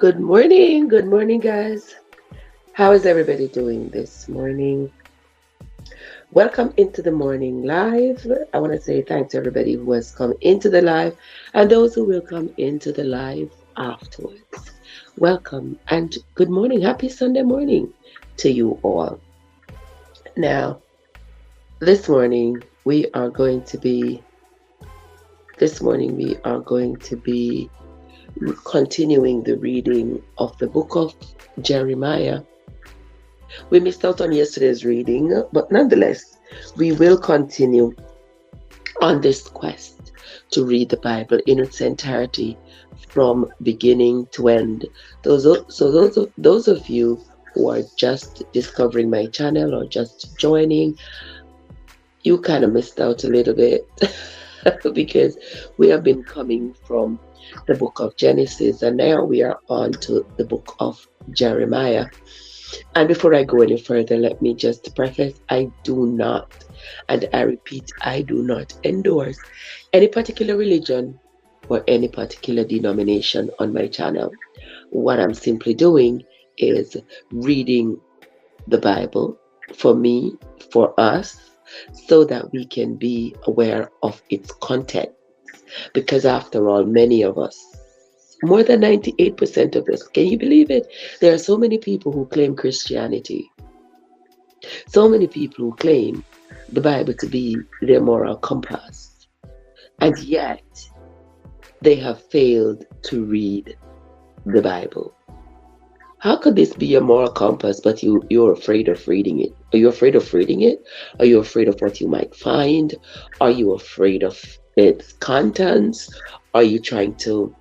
Good morning, guys. How is everybody doing this morning? Welcome into the morning live. I want to say thanks to everybody who has come into the live and those who will come into the live afterwards. Welcome and good morning. Happy Sunday morning to you all. Now, this morning we are going to be this morning we are going to be continuing the reading of the book of Jeremiah. We missed out on yesterday's reading, but nonetheless, we will continue on this quest to read the Bible in its entirety from beginning to end. Those of you who are just discovering my channel or just joining, you kind of missed out a little bit because we have been coming from the book of Genesis and now we are on to the book of Jeremiah. And before I go any further, let me just preface, I do not, and I repeat, I do not endorse any particular religion or any particular denomination on my channel. What I'm simply doing is reading the Bible for me, for us, so that we can be aware of its content. Because after all, many of us, more than 98% of us, can you believe it? There are so many people who claim Christianity, so many people who claim the Bible to be their moral compass, and yet they have failed to read the Bible. How could this be a moral compass, but you're afraid of reading it? Are you afraid of reading it? Are you afraid of what you might find? Are you afraid of its contents? Are you trying to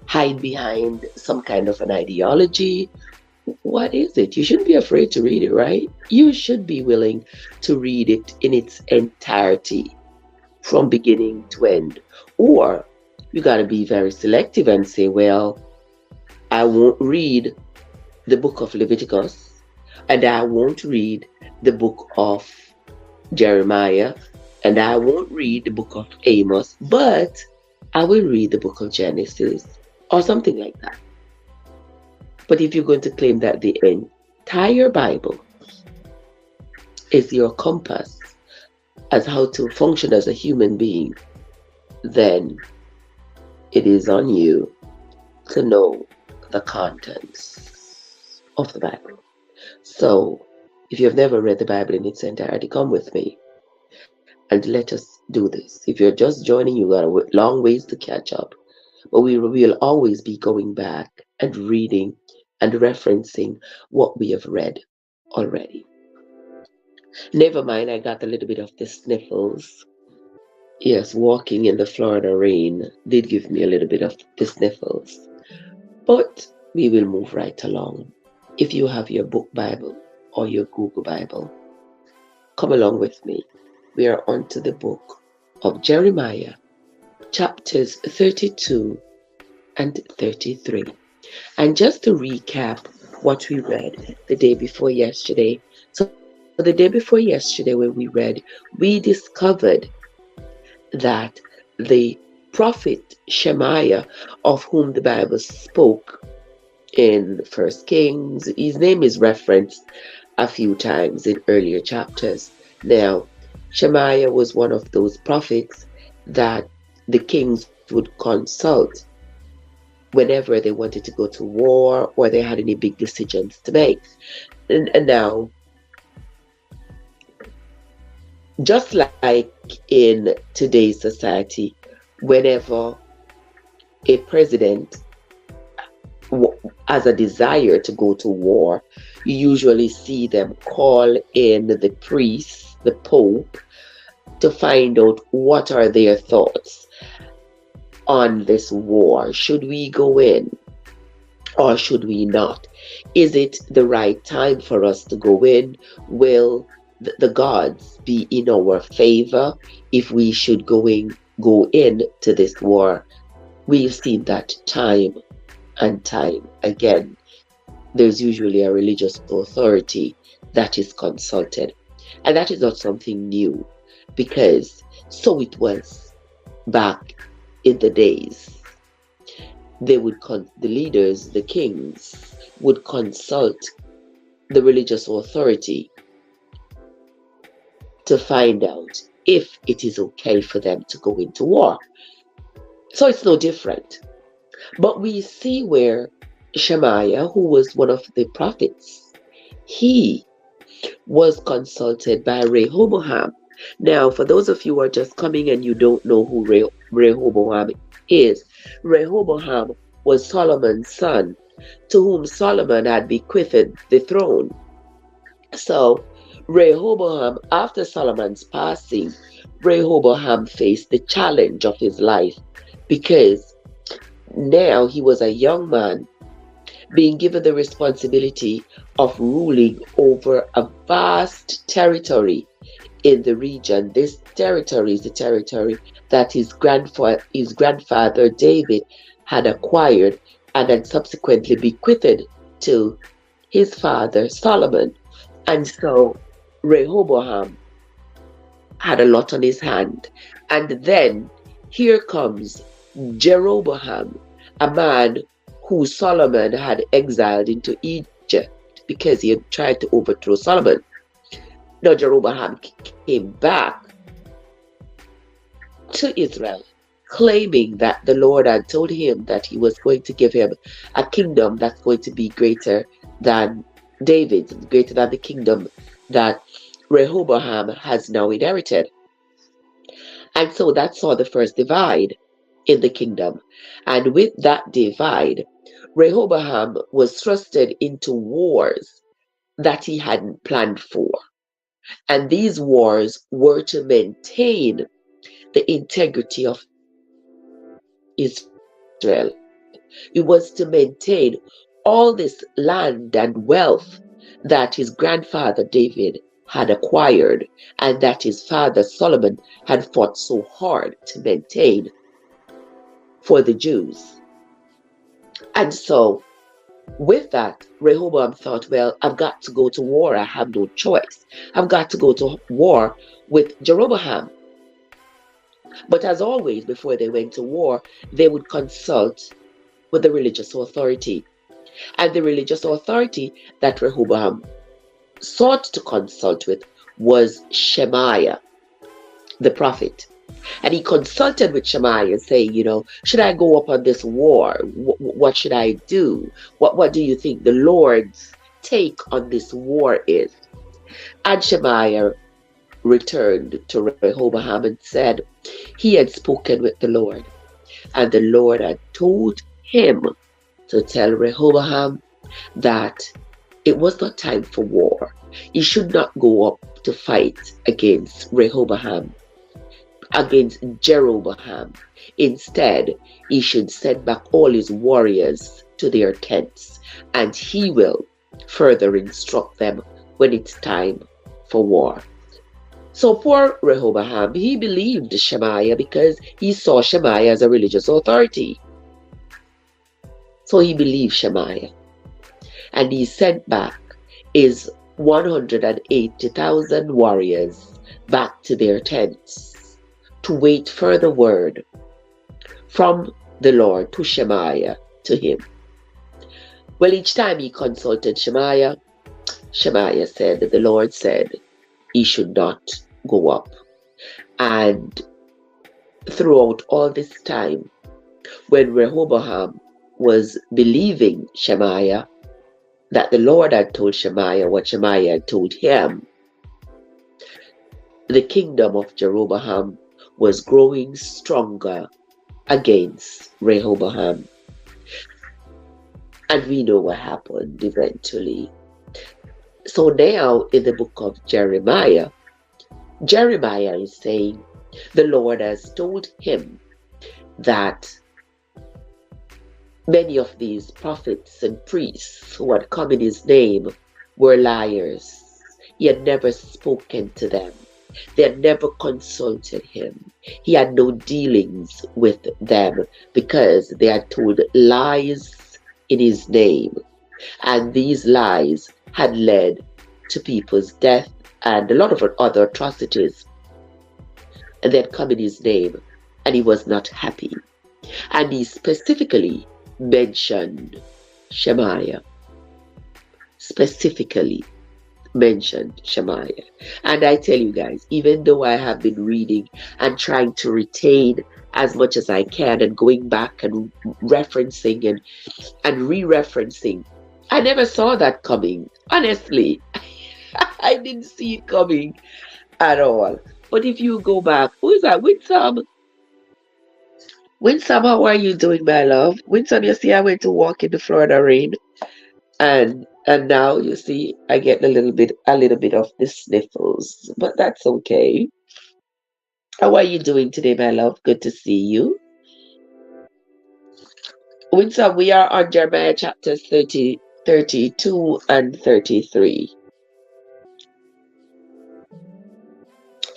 hide behind some kind of an ideology? What is it? You shouldn't be afraid to read it, right? You should be willing to read it in its entirety from beginning to end. Or you got to be very selective and say, well, I won't read the book of Leviticus and I won't read the book of Jeremiah and I won't read the book of Amos, but I will read the book of Genesis or something like that. But if you're going to claim that the entire Bible is your compass as how to function as a human being, then it is on you to know the contents of the Bible. So if you've never read the Bible in its entirety, come with me and let us do this. If you're just joining, you got a long ways to catch up. But we will always be going back and reading and referencing what we have read already. Never mind, I got a little bit of the sniffles. Yes, walking in the Florida rain did give me a little bit of the sniffles. But we will move right along. If you have your book Bible or your Google Bible, come along with me. We are on to the book of Jeremiah, chapters 32 and 33. And just to recap what we read the day before yesterday. So the day before yesterday when we read, we discovered that the prophet Shamaiah, of whom the Bible spoke in First Kings, his name is referenced a few times in earlier chapters. Now, Shamaiah was one of those prophets that the kings would consult whenever they wanted to go to war or they had any big decisions to make. And now, just like in today's society, whenever a president has a desire to go to war, you usually see them call in the priests, the Pope, to find out what are their thoughts on this war. Should we go in or should we not? Is it the right time for us to go in? Will the gods be in our favor if we should go in to this war? We've seen that time and time again. There's usually a religious authority that is consulted. And that is not something new, because so it was back in the days. the leaders, the kings, would consult the religious authority to find out if it is okay for them to go into war. So it's no different. But we see where Shamaiah, who was one of the prophets, he was consulted by Rehoboam. Now, for those of you who are just coming and you don't know who Rehoboam is, Rehoboam was Solomon's son, to whom Solomon had bequeathed the throne. So, Rehoboam, after Solomon's passing, Rehoboam faced the challenge of his life because now he was a young man being given the responsibility of ruling over a vast territory in the region. This territory is the territory that his grandfather David had acquired and then subsequently bequeathed to his father Solomon. And so Rehoboam had a lot on his hand. And then here comes Jeroboam, a man who Solomon had exiled into Egypt because he had tried to overthrow Solomon. Now Jeroboam came back to Israel, claiming that the Lord had told him that he was going to give him a kingdom that's going to be greater than David's, greater than the kingdom that Rehoboam has now inherited. And so that saw the first divide in the kingdom. And with that divide, Rehoboam was thrusted into wars that he hadn't planned for. And these wars were to maintain the integrity of Israel. It was to maintain all this land and wealth that his grandfather David had acquired and that his father Solomon had fought so hard to maintain for the Jews. And so with that, Rehoboam thought, well, I've got to go to war. I have no choice. I've got to go to war with Jeroboam. But as always, before they went to war, they would consult with the religious authority. And the religious authority that Rehoboam sought to consult with was Shamaiah, the prophet. And he consulted with Shamaiah, saying, should I go up on this war? What should I do? What do you think the Lord's take on this war is? And Shamaiah returned to Rehoboam and said he had spoken with the Lord, and the Lord had told him to tell Rehoboam that it was not time for war. He should not go up to fight against Rehoboam, against Jeroboam. Instead, he should send back all his warriors to their tents, and he will further instruct them when it's time for war. So poor Rehoboam, he believed Shamaiah because he saw Shamaiah as a religious authority. So he believed Shamaiah. And he sent back his 180,000 warriors back to their tents to wait for the word from the Lord to Shamaiah, to him. Well, each time he consulted Shamaiah, Shamaiah said that the Lord said he should not go up. And throughout all this time, when Rehoboam was believing Shamaiah, that the Lord had told Shamaiah what Shamaiah had told him, the kingdom of Jeroboam was growing stronger against Rehoboam. And we know what happened eventually. So now in the book of Jeremiah, Jeremiah is saying the Lord has told him that many of these prophets and priests who had come in his name were liars. He had never spoken to them. They had never consulted him. He had no dealings with them because they had told lies in his name. And these lies had led to people's death and a lot of other atrocities. And they had come in his name, and he was not happy. And he specifically mentioned Shamaiah, specifically mentioned Shamaiah. And I tell you guys, even though I have been reading and trying to retain as much as I can and going back and referencing and re-referencing, I never saw that coming. Honestly, I didn't see it coming at all. But if you go back, who is that? Winsome. Winsome, how are you doing, my love? Winsome, you see, I went to walk in the Florida rain, and now you see I get a little bit of the sniffles, but that's okay. How are you doing today, my love? Good to see you. Winsome, we are on Jeremiah chapters 30, 32, and 33.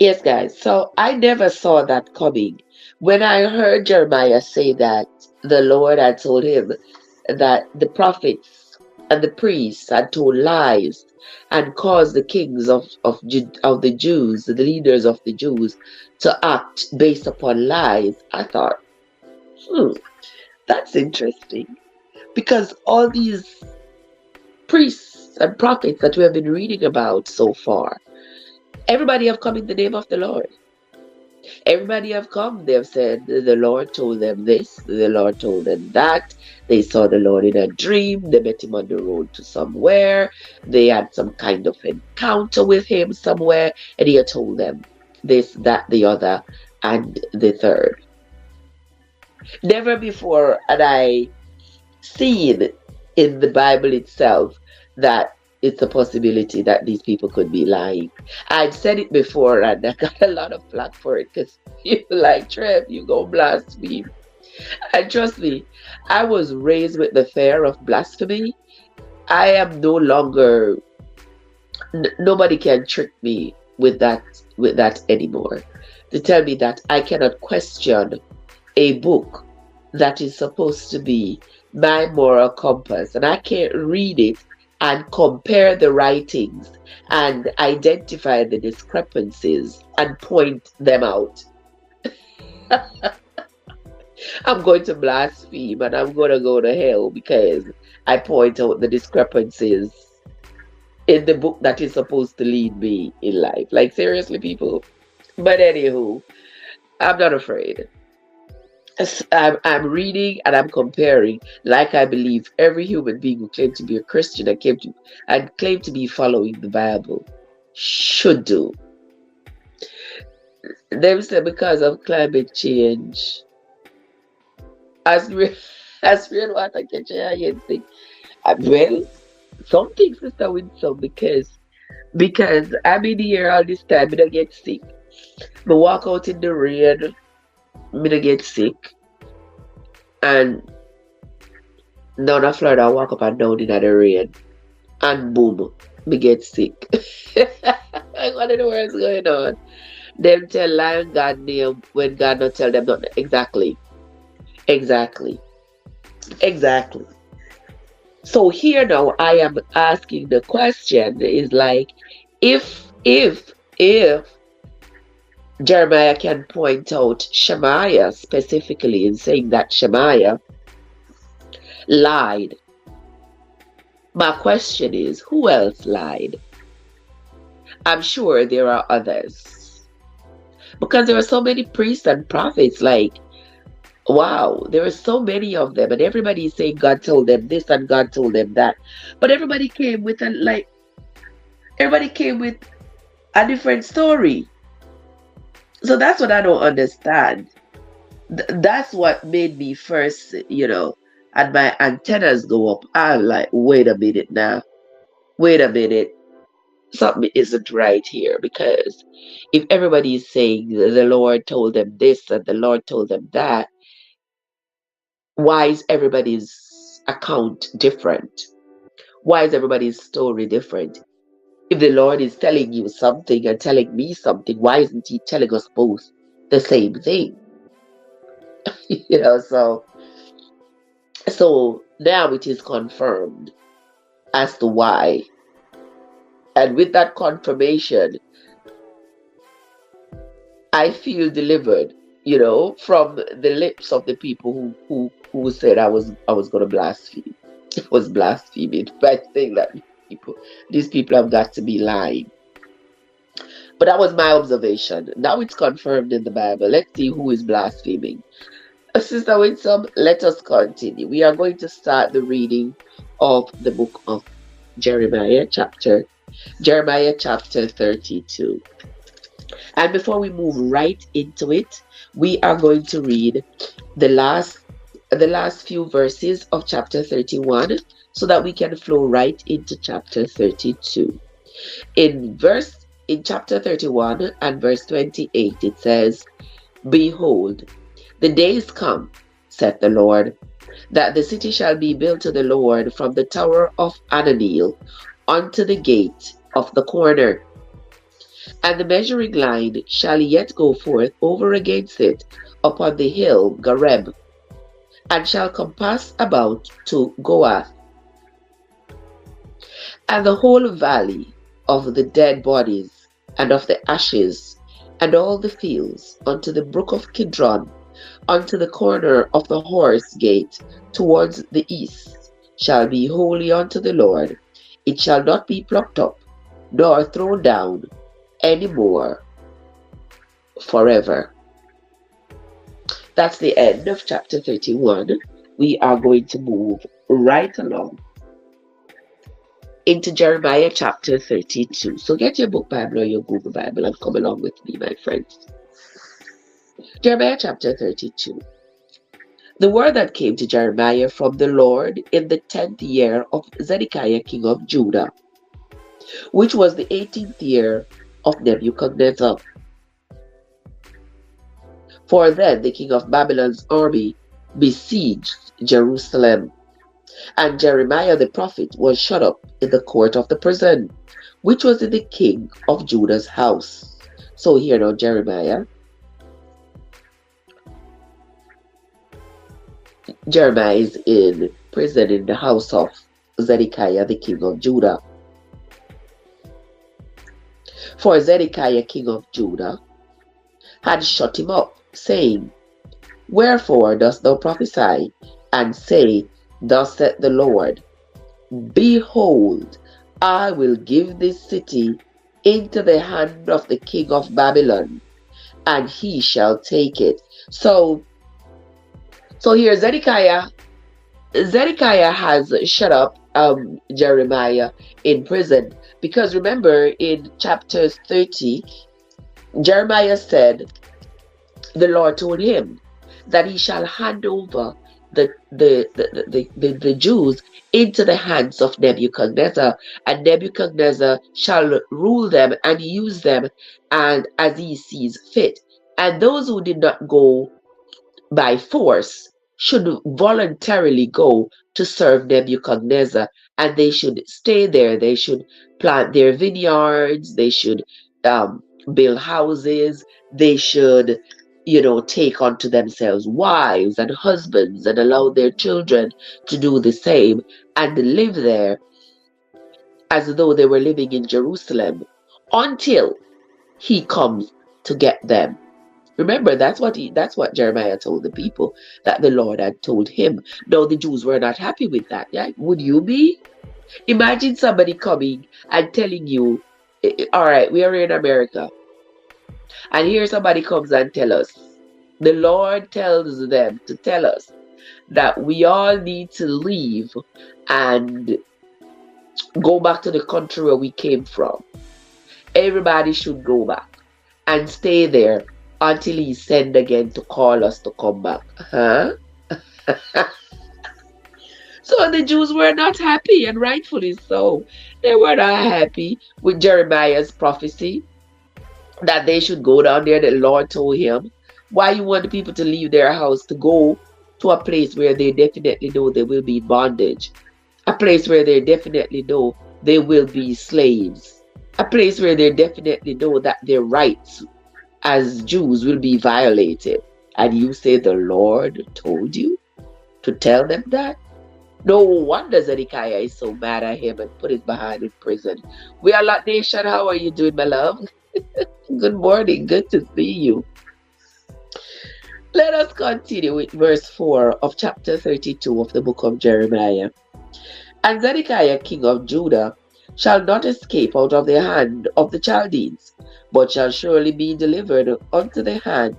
Yes, guys. So I never saw that coming. When I heard Jeremiah say that the Lord had told him that the prophets and the priests had told lies and caused the kings of the Jews, the leaders of the Jews, to act based upon lies, I thought, hmm, that's interesting. Because all these priests and prophets that we have been reading about so far, everybody have come in the name of the Lord. Everybody have come. They've said the Lord told them this, the Lord told them that. They saw the Lord in a dream. They met him on the road to somewhere. They had some kind of encounter with him somewhere, and he had told them this, that, the other, and the third. Never before had I seen in the Bible itself that it's a possibility that these people could be lying. I've said it before and I got a lot of flack for it because people like, Trev, you go blaspheme. And trust me, I was raised with the fear of blasphemy. I am no longer, nobody can trick me with that anymore. To tell me that I cannot question a book that is supposed to be my moral compass, and I can't read it and compare the writings and identify the discrepancies and point them out. I'm going to blaspheme and I'm going to go to hell because I point out the discrepancies in the book that is supposed to lead me in life. Like, seriously, people. But anywho, I'm not afraid. I'm reading and I'm comparing, like I believe every human being who claimed to be a Christian and claim to be following the Bible should do. Them say because of climate change, as real as rainwater catch again thing. Well, some things, Sister Winsome, because I'm in here all this time, I don't get sick. I walk out in the rain, I don't get sick. And down in Florida, I walk up and down in the rain, and boom, me get sick. Like, what in the world's going on? Them tell lion God name when God not tell them nothing. Exactly. Exactly. Exactly. So here now I am asking the question is like, if Jeremiah can point out Shamaiah specifically in saying that Shamaiah lied, my question is, who else lied? I'm sure there are others. Because there are so many priests and prophets, like, wow, there are so many of them, and everybody is saying God told them this and God told them that. But everybody came with a different story. So that's what I don't understand. That's what made me first, and my antennas go up. I'm like, wait a minute now. Wait a minute. Something isn't right here, because if everybody is saying the Lord told them this and the Lord told them that, why is everybody's account different? Why is everybody's story different? If the Lord is telling you something and telling me something, why isn't He telling us both the same thing? So now it is confirmed as to why. And with that confirmation, I feel delivered from the lips of the people who said I was going to blaspheme. It was blaspheming by saying that these people have got to be lying. But that was my observation. Now it's confirmed in the Bible. Let's see who is blaspheming. Sister Winsome, let us continue. We are going to start the reading of the book of Jeremiah chapter 32. And before we move right into it, we are going to read the last few verses of chapter 31 so that we can flow right into chapter 32. In chapter 31 and verse 28, it says, "Behold, the days come, saith the Lord, that the city shall be built to the Lord from the tower of Ananil unto the gate of the corner. And the measuring line shall yet go forth over against it upon the hill Gareb, and shall compass about to Goath, and the whole valley of the dead bodies, and of the ashes, and all the fields, unto the brook of Kidron, unto the corner of the horse gate towards the east, shall be holy unto the Lord. It shall not be plucked up, nor thrown down any more forever." That's the end of chapter 31. We are going to move right along into Jeremiah chapter 32. So get your book Bible or your Google Bible and come along with me, my friends. Jeremiah chapter 32. The word that came to Jeremiah from the Lord in the 10th year of Zedekiah king of Judah, which was the 18th year of Nebuchadnezzar. For then the king of Babylon's army besieged Jerusalem, and Jeremiah the prophet was shut up in the court of the prison, which was in the king of Judah's house. So here now Jeremiah is in prison in the house of Zedekiah the king of Judah. For Zedekiah king of Judah had shut him up, saying, "Wherefore dost thou prophesy, and say, Thus saith the Lord, Behold, I will give this city into the hand of the king of Babylon, and he shall take it." So here Zedekiah has shut up Jeremiah in prison, because remember in chapter 30, Jeremiah said the Lord told him that he shall hand over the Jews into the hands of Nebuchadnezzar, and Nebuchadnezzar shall rule them and use them and as he sees fit. And those who did not go by force should voluntarily go to serve Nebuchadnezzar, and they should stay there. They should plant their vineyards. They should build houses. They should take unto themselves wives and husbands and allow their children to do the same and live there as though they were living in Jerusalem until he comes to get them. Remember, that's what Jeremiah told the people, that the Lord had told him. Now the Jews were not happy with that. Yeah? Would you be? Imagine somebody coming and telling you, all right, we are in America, and here somebody comes and tell us, the Lord tells them to tell us that we all need to leave and go back to the country where we came from. Everybody should go back and stay there until he send again to call us to come back. Huh? So the Jews were not happy, and rightfully so. They were not happy with Jeremiah's prophecy that they should go down there. The Lord told him, why you want the people to leave their house to go to a place where they definitely know they will be in bondage, a place where they definitely know they will be slaves, a place where they definitely know that their rights as Jews will be violated. And you say the Lord told you to tell them that? No wonder Zedekiah is so mad at him and put his behind in prison. We are Lot Nation. How are you doing, my love? Good morning. Good to see you. Let us continue with verse 4 of chapter 32 of the book of Jeremiah. And Zedekiah king of Judah shall not escape out of the hand of the Chaldeans, but shall surely be delivered into the hand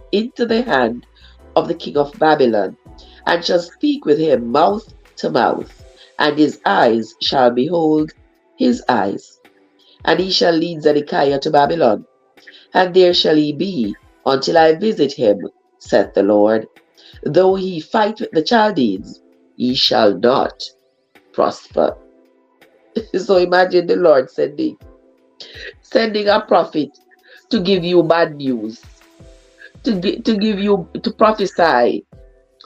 of the king of Babylon, and shall speak with him mouth to mouth, and his eyes shall behold his eyes. And he shall lead Zedekiah to Babylon, and there shall he be until I visit him, saith the Lord. Though he fight with the Chaldeans, he shall not prosper. So imagine the Lord sending a prophet to give you bad news, to prophesy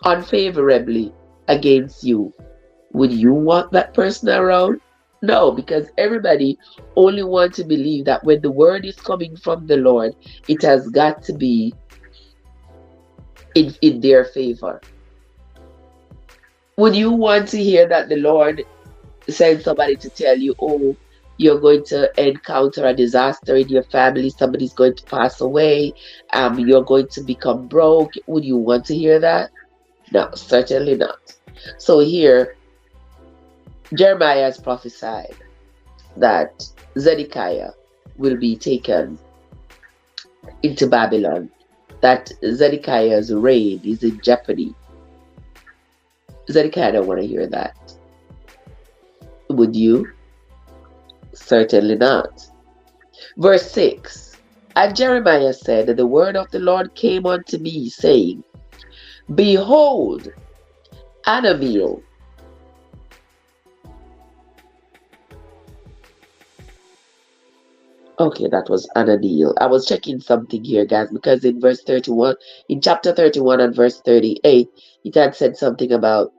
unfavorably against you. Would you want that person around? No, because everybody only wants to believe that when the word is coming from the Lord, it has got to be in their favor. Would you want to hear that the Lord sends somebody to tell you, oh, you're going to encounter a disaster in your family, somebody's going to pass away, you're going to become broke? Would you want to hear that? No, certainly not. So here, Jeremiah has prophesied that Zedekiah will be taken into Babylon, that Zedekiah's reign is in jeopardy. Zedekiah don't want to hear that. Would you? Certainly not. Verse 6. And Jeremiah said, the word of the Lord came unto me, saying, Behold, Anameel, okay, that was Ananiel. I was checking something here, guys, because in verse 31, in chapter 31 and verse 38, it had said something about,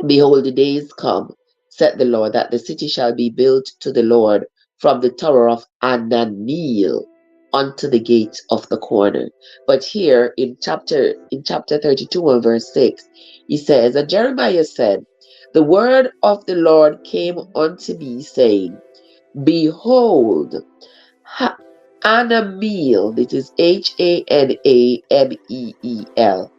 Behold, the days come, said the Lord, that the city shall be built to the Lord from the tower of Ananiel unto the gate of the corner. But here in chapter 32 and verse 6, he says, And Jeremiah said, the word of the Lord came unto me, saying, Behold, Hanameel, this is Hanameel,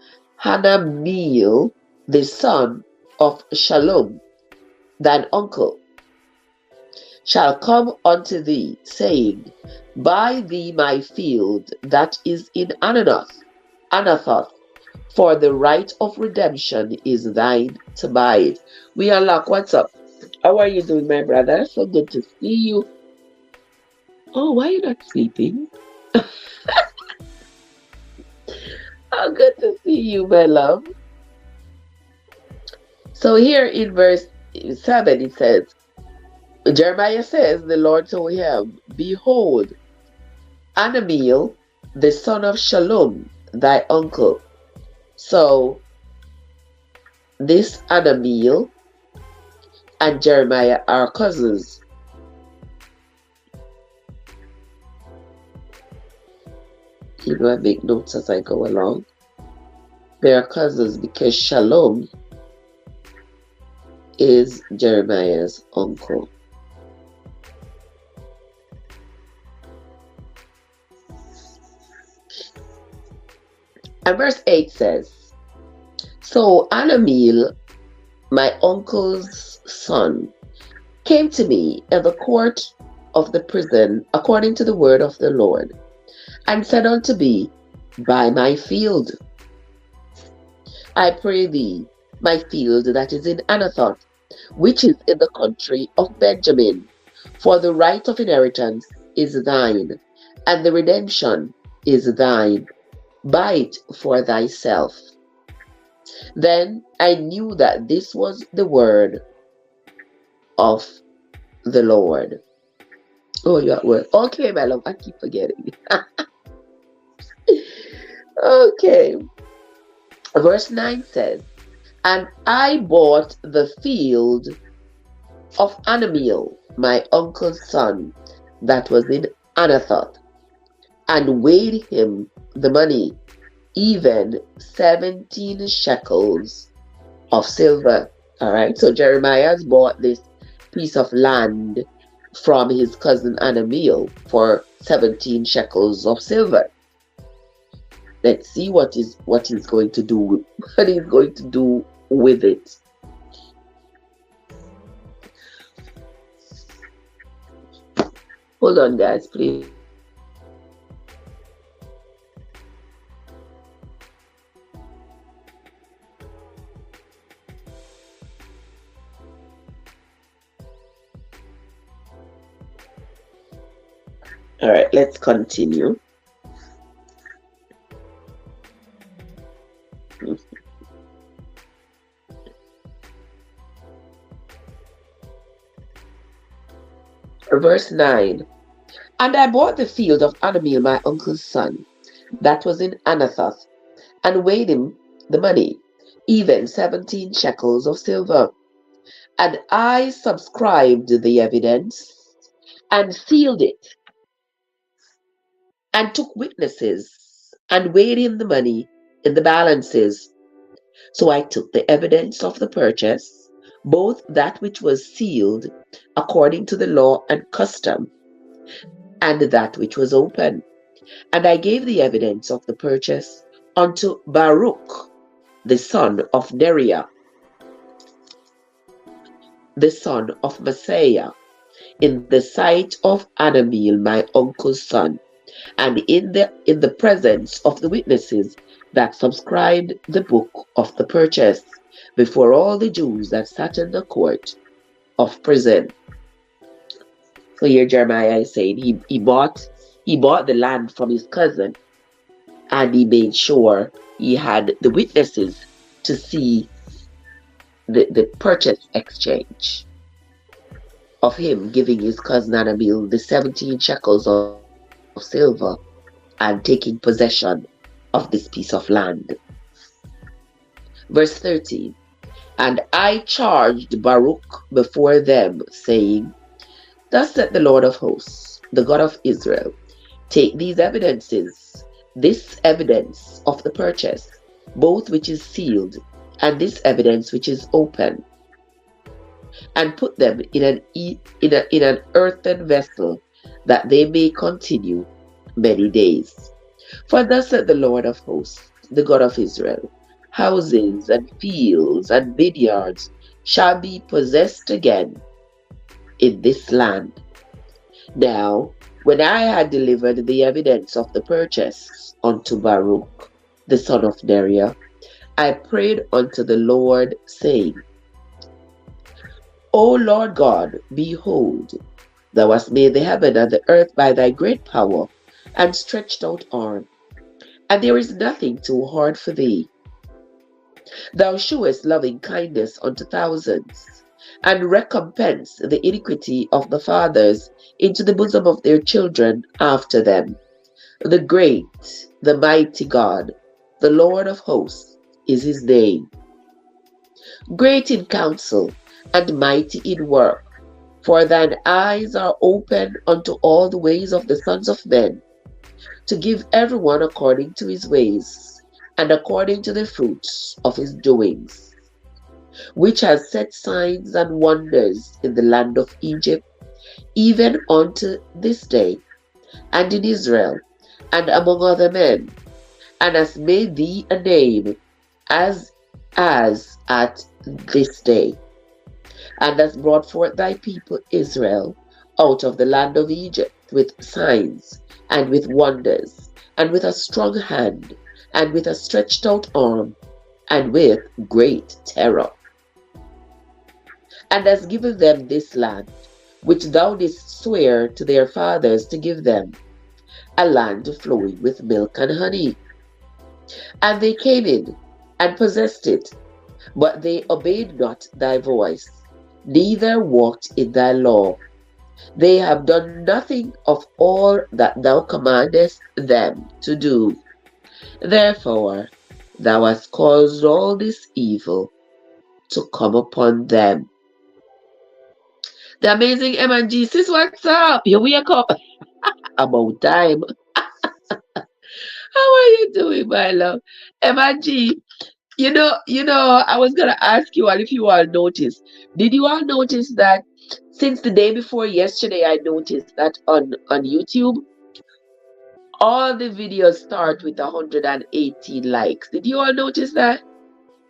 Hanameel, the son of Shalom, thine uncle, shall come unto thee, saying, Buy thee my field that is in Anathoth, for the right of redemption is thine to buy it. We unlock, what's up? How are you doing, my brother? So good to see you. Oh, why are you not sleeping? How good to see you, my love. So here in verse 7, it says, Jeremiah says, the Lord told him, Behold, Anameel, the son of Shalom, thy uncle. So this Anameel and Jeremiah are cousins. You know, I make notes as I go along. They are cousins because Shalom is Jeremiah's uncle. And verse 8 says, So Anameel, my uncle's son, came to me in the court of the prison according to the word of the Lord, and said unto me, Buy my field, I pray thee, my field that is in Anathoth, which is in the country of Benjamin, for the right of inheritance is thine, and the redemption is thine. Buy it for thyself. Then I knew that this was the word of the Lord. Oh, you're at work. Okay, my love, I keep forgetting. Okay. Verse 9 says, And I bought the field of Anameel, my uncle's son, that was in Anathoth, and weighed him the money, even 17 shekels of silver. All right, so Jeremiah has bought this piece of land from his cousin Anameel for 17 shekels of silver. Let's see what he's going to do what he's going to do with it. Hold on, guys, please. All right, let's continue. Verse 9. And I bought the field of Anamil, my uncle's son, that was in Anathoth, and weighed him the money, even 17 shekels of silver. And I subscribed the evidence and sealed it, and took witnesses, and weighed him the money in the balances. So I took the evidence of the purchase, both that which was sealed according to the law and custom, and that which was open. And I gave the evidence of the purchase unto Baruch, the son of Neriah, the son of Messiah, in the sight of Anamil, my uncle's son, and in the presence of the witnesses that subscribed the book of the purchase, before all the Jews that sat in the court of prison. So here Jeremiah is saying he bought the land from his cousin, and he made sure he had the witnesses to see the purchase exchange of him giving his cousin Anamil the 17 shekels of silver and taking possession of this piece of land. Verse 13. And I charged Baruch before them, saying, Thus saith the Lord of hosts, the God of Israel, take these evidences, this evidence of the purchase, both which is sealed, and this evidence which is open, and put them in an earthen vessel, that they may continue many days. For thus saith the Lord of hosts, the God of Israel, houses and fields and vineyards shall be possessed again in this land. Now, when I had delivered the evidence of the purchase unto Baruch, the son of Neriah, I prayed unto the Lord, saying, O Lord God, behold, thou hast made the heaven and the earth by thy great power and stretched out arm, and there is nothing too hard for thee. Thou shewest loving kindness unto thousands, and recompense the iniquity of the fathers into the bosom of their children after them. The great, the mighty God, the Lord of hosts is his name. Great in counsel and mighty in work, for thine eyes are open unto all the ways of the sons of men, to give everyone according to his ways, and according to the fruits of his doings, which has set signs and wonders in the land of Egypt, even unto this day, and in Israel, and among other men, and has made thee a name as at this day, and has brought forth thy people Israel out of the land of Egypt with signs and with wonders, and with a strong hand, and with a stretched out arm, and with great terror, and has given them this land, which thou didst swear to their fathers to give them, a land flowing with milk and honey. And they came in and possessed it, but they obeyed not thy voice, neither walked in thy law. They have done nothing of all that thou commandest them to do. Therefore, thou hast caused all this evil to come upon them. The amazing M&G, sis, what's up? You wake up. About time. How are you doing, my love? M&G, I was gonna ask you all if you all noticed. Did you all notice that since the day before yesterday, I noticed that on YouTube, All the videos start with 118 likes. Did you all notice that?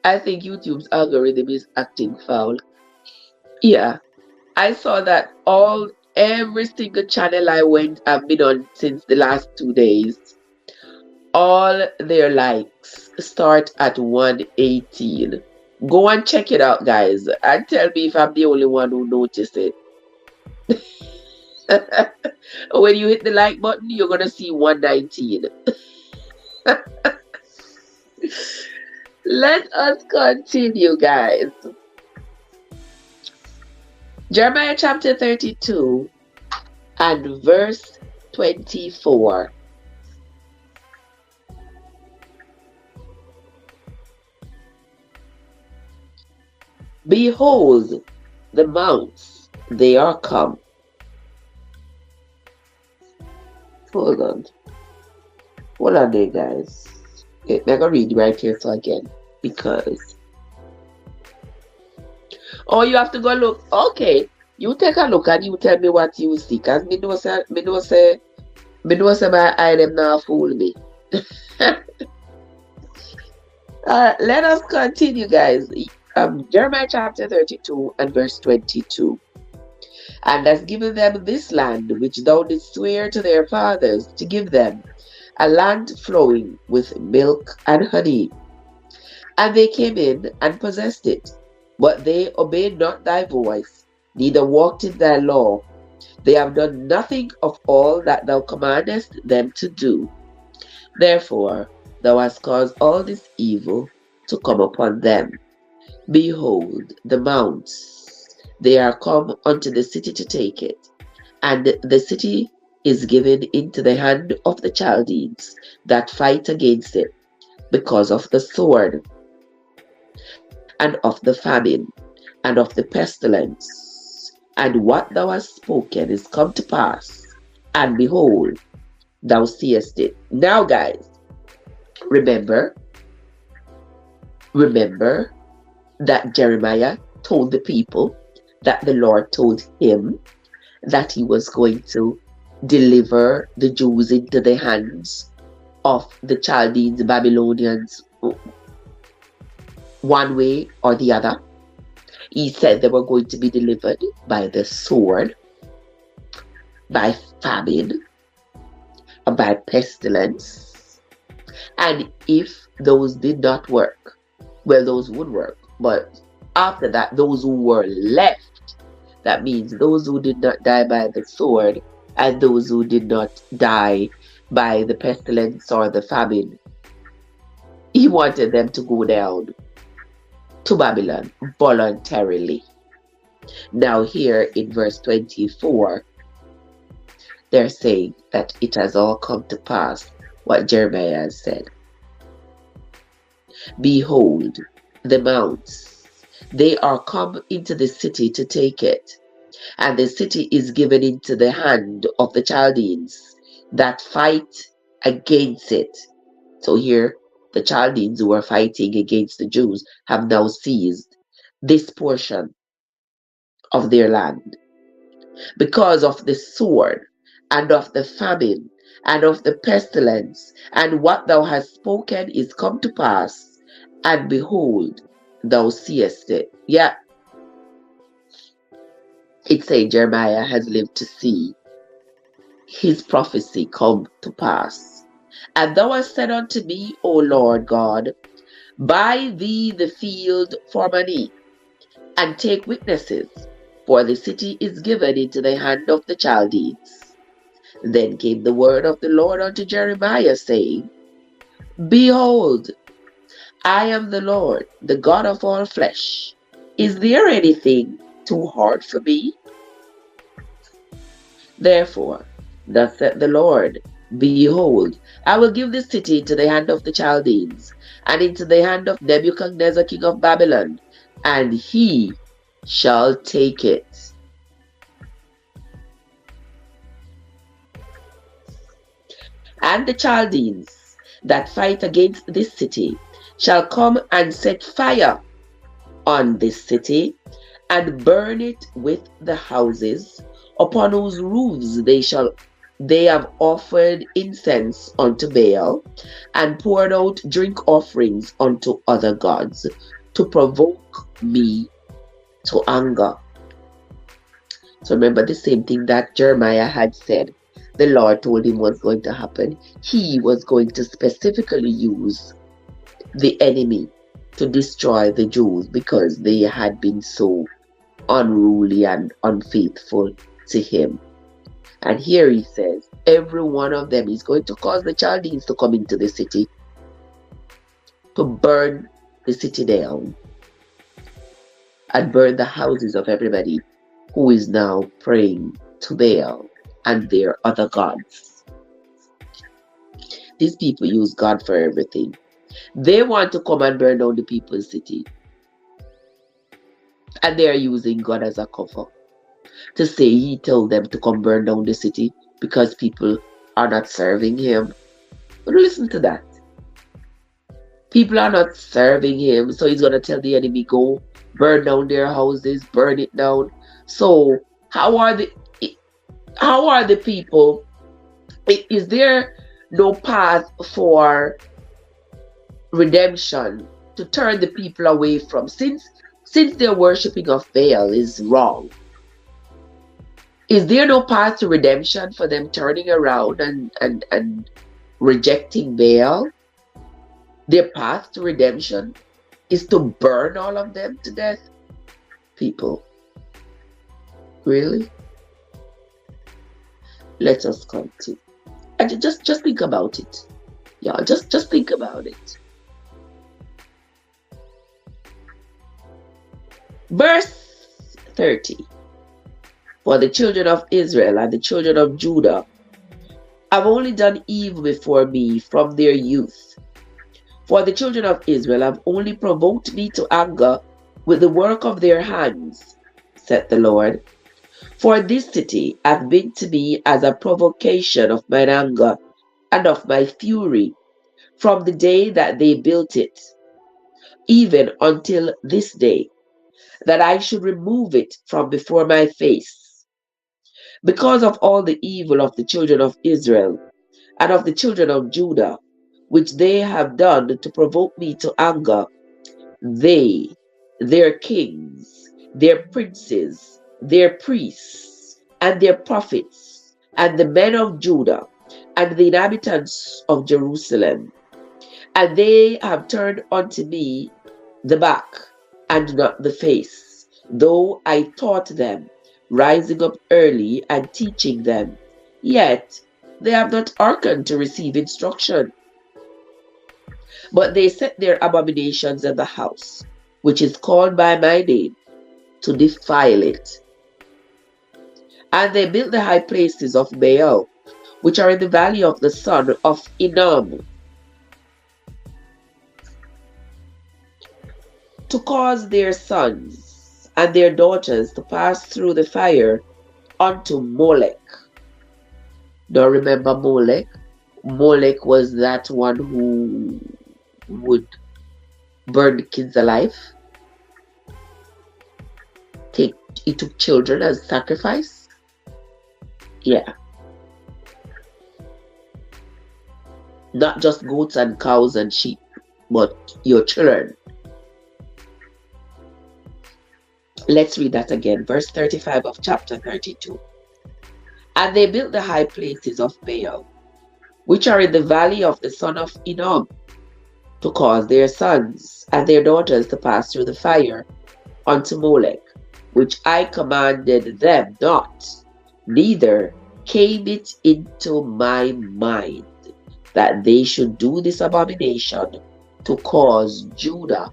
I think YouTube's algorithm is acting foul. Yeah, I saw that every single channel I've been on since the last 2 days, all their likes start at 118. Go and check it out, guys, and tell me if I'm the only one who noticed it. When you hit the like button, you're gonna see 119. Let us continue, guys. Jeremiah chapter 32 and verse 24. Behold, the mounts, they are come. Hold on. Hold on there, guys. Okay, I'm gonna read right here so again. Because you have to go look. Okay, you take a look and you tell me what you see. Cause me know say my eye them now fool me. Let us continue, guys. Jeremiah chapter 32 and verse 22. And has given them this land which thou didst swear to their fathers to give them, a land flowing with milk and honey. And they came in and possessed it, but they obeyed not thy voice, neither walked in thy law. They have done nothing of all that thou commandest them to do. Therefore thou hast caused all this evil to come upon them. Behold, the mounts, they are come unto the city to take it, and the city is given into the hand of the Chaldeans that fight against it, because of the sword, and of the famine, and of the pestilence. And what thou hast spoken is come to pass, and behold, thou seest it. Now, guys, remember that Jeremiah told the people that the Lord told him that he was going to deliver the Jews into the hands of the Chaldeans, the Babylonians, one way or the other. He said they were going to be delivered by the sword, by famine, by pestilence. And if those did not work, well, those would work. But after that, those who were left, that means those who did not die by the sword and those who did not die by the pestilence or the famine, he wanted them to go down to Babylon voluntarily. Now here in verse 24, they're saying that it has all come to pass what Jeremiah has said. Behold, the mounts, they are come into the city to take it, and the city is given into the hand of the Chaldeans that fight against it. So here, the Chaldeans who are fighting against the Jews have now seized this portion of their land because of the sword and of the famine and of the pestilence, and what thou hast spoken is come to pass, and behold, thou seest it. Yeah, it's saying Jeremiah has lived to see his prophecy come to pass. And thou hast said unto me, O Lord God, buy thee the field for money, and take witnesses, for the city is given into the hand of the Chaldeans. Then came the word of the Lord unto Jeremiah, saying, Behold, I am the Lord, the God of all flesh. Is there anything too hard for me? Therefore, thus saith the Lord, Behold, I will give this city into the hand of the Chaldeans, and into the hand of Nebuchadnezzar king of Babylon, and he shall take it. And the Chaldeans that fight against this city shall come and set fire on this city, and burn it with the houses, upon whose roofs they shall they have offered incense unto Baal and poured out drink offerings unto other gods to provoke me to anger. So remember the same thing that Jeremiah had said. The Lord told him was going to happen. He was going to specifically use the enemy to destroy the Jews because they had been so unruly and unfaithful to him. And here he says, every one of them is going to cause the Chaldeans to come into the city, to burn the city down, and burn the houses of everybody who is now praying to Baal and their other gods. These people use God for everything. They want to come and burn down the people's city. And they are using God as a cover to say he told them to come burn down the city because people are not serving him. But listen to that. People are not serving him, so he's going to tell the enemy, go burn down their houses, burn it down. So how are the people? Is there no path for redemption to turn the people away from, since their worshiping of Baal is wrong? Is there no path to redemption for them turning around and rejecting Baal? Their path to redemption is to burn all of them to death? People, really? Let us continue. And just think about it. Yeah, just think about it. Verse 30. For the children of Israel and the children of Judah have only done evil before me from their youth. For the children of Israel have only provoked me to anger with the work of their hands, saith the Lord. For this city hath been to me as a provocation of mine anger and of my fury from the day that they built it, even until this day, that I should remove it from before my face. Because of all the evil of the children of Israel and of the children of Judah, which they have done to provoke me to anger, they, their kings, their princes, their priests, and their prophets, and the men of Judah, and the inhabitants of Jerusalem, and they have turned unto me the back, and not the face, though I taught them, rising up early and teaching them, yet they have not hearkened to receive instruction. But they set their abominations in the house, which is called by my name, to defile it. And they built the high places of Baal, which are in the valley of the son of Hinnom, to cause their sons and their daughters to pass through the fire unto Molech. Now remember Molech? Molech was that one who would burn the kids alive. He took children as sacrifice. Yeah. Not just goats and cows and sheep, but your children. Let's read that again. Verse 35 of chapter 32. And they built the high places of Baal, which are in the valley of the son of Hinnom, to cause their sons and their daughters to pass through the fire unto Molech, which I commanded them not, neither came it into my mind that they should do this abomination to cause Judah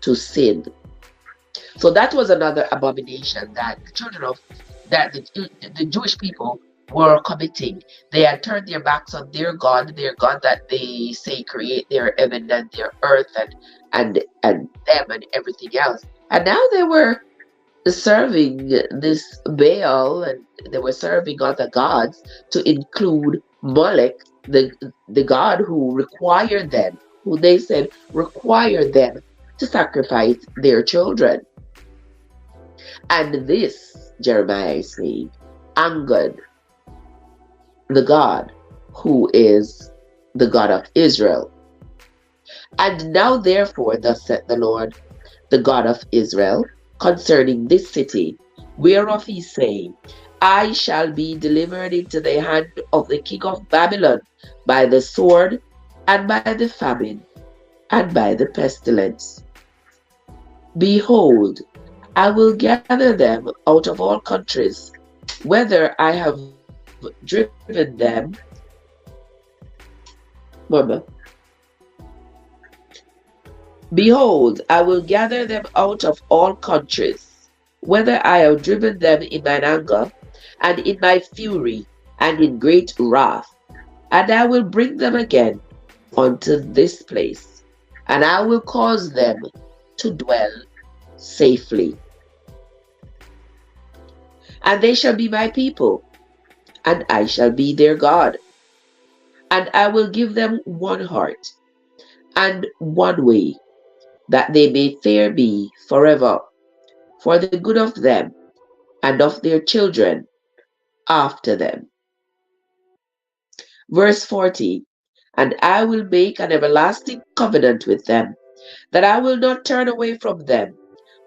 to sin. So that was another abomination that the Jewish people were committing. They had turned their backs on their God that they say create their heaven and their earth and them and everything else. And now they were serving this Baal, and they were serving other gods, to include Molech, the god who required them, who they said required them to sacrifice their children. And this, Jeremiah is saying, angered the God who is the God of Israel. And now therefore, thus saith the Lord, the God of Israel, concerning this city, whereof he say, I shall be delivered into the hand of the king of Babylon by the sword, and by the famine, and by the pestilence. Behold, I will gather them out of all countries, whether I have driven them. Mama. Behold, I will gather them out of all countries, whether I have driven them in mine anger, and in my fury, and in great wrath, and I will bring them again unto this place, and I will cause them to dwell safely. And they shall be my people, and I shall be their God. And I will give them one heart, and one way, that they may fear me forever, for the good of them, and of their children after them. Verse 40, and I will make an everlasting covenant with them, that I will not turn away from them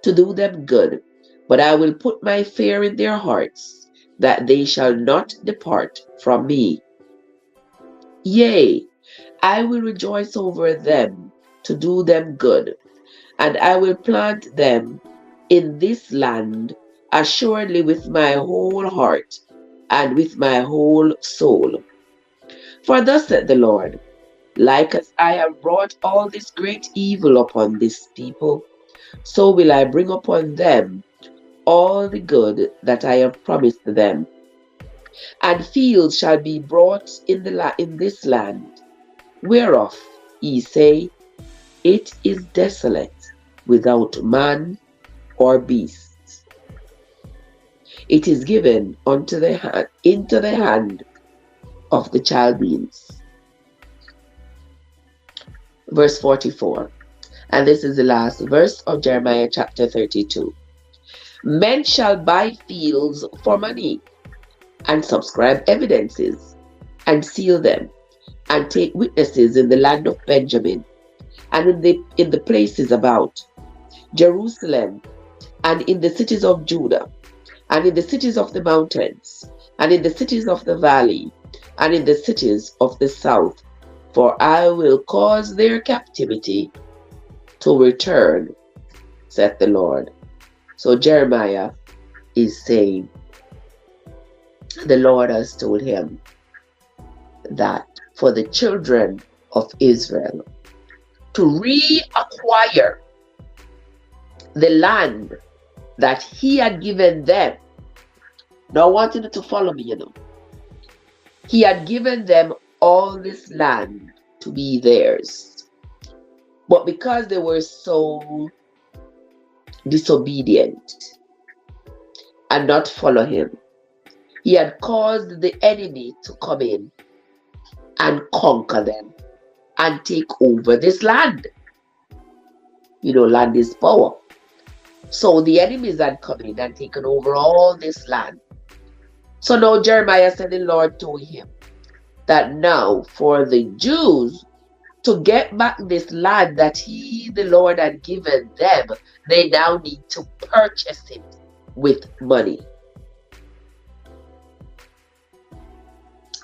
to do them good, but I will put my fear in their hearts, that they shall not depart from me. Yea, I will rejoice over them to do them good, and I will plant them in this land assuredly with my whole heart and with my whole soul. For thus saith the Lord, like as I have brought all this great evil upon this people, so will I bring upon them all the good that I have promised them. And fields shall be brought in this land, whereof ye say, it is desolate, without man or beast. It is given into the hand of the Chaldeans. Verse 44, and this is the last verse of Jeremiah chapter 32. Men shall buy fields for money, and subscribe evidences, and seal them, and take witnesses in the land of Benjamin, and in the places about Jerusalem, and in the cities of Judah, and in the cities of the mountains, and in the cities of the valley, and in the cities of the south, for I will cause their captivity to return, saith the Lord. So Jeremiah is saying, the Lord has told him that for the children of Israel to reacquire the land that he had given them. Now I want you to follow me, He had given them all this land to be theirs. But because they were so disobedient and not follow him, he had caused the enemy to come in and conquer them and take over this land. Land is power. So the enemies had come in and taken over all this land. So now Jeremiah said the Lord told him that now for the Jews to get back this land that the Lord had given them, they now need to purchase it with money.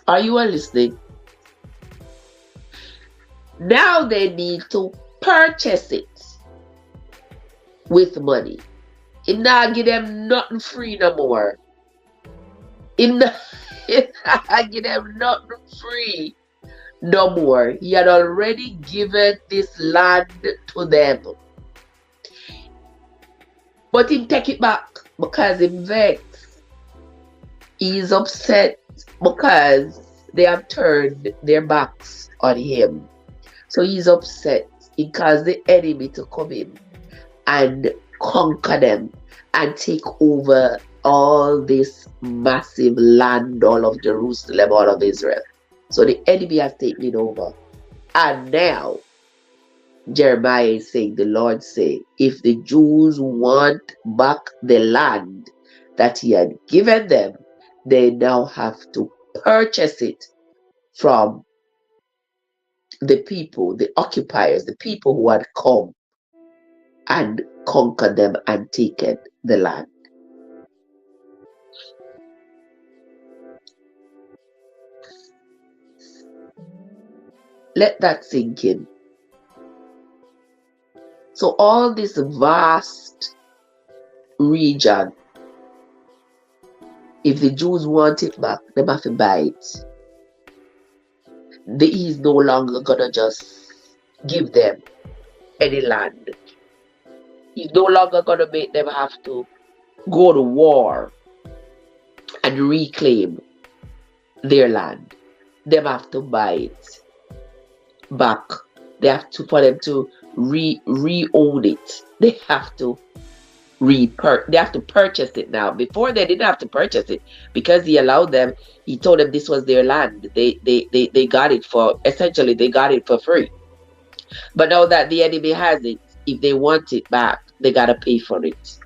Are you all listening? Now they need to purchase it with money. He not give them nothing free no more. He not give them nothing free no more. He had already given this land to them. But he take it back because he's vexed. He's upset because they have turned their backs on him. So he's upset. He caused the enemy to come in and conquer them and take over all this massive land, all of Jerusalem, all of Israel. So the enemy has taken it over. And now Jeremiah is saying, the Lord say, if the Jews want back the land that he had given them, they now have to purchase it from the people, the occupiers, the people who had come and conquered them and taken the land. Let that sink in. So all this vast region, if the Jews want it back, they have to buy it. He's no longer gonna just give them any land. He's no longer gonna make them have to go to war and reclaim their land. They have to buy it back. They have to, for them to re-own it. They have to purchase it now. Before they didn't have to purchase it because he allowed them. He told them this was their land. They got it for, essentially they got it for free. But now that the enemy has it, if they want it back, they gotta pay for it.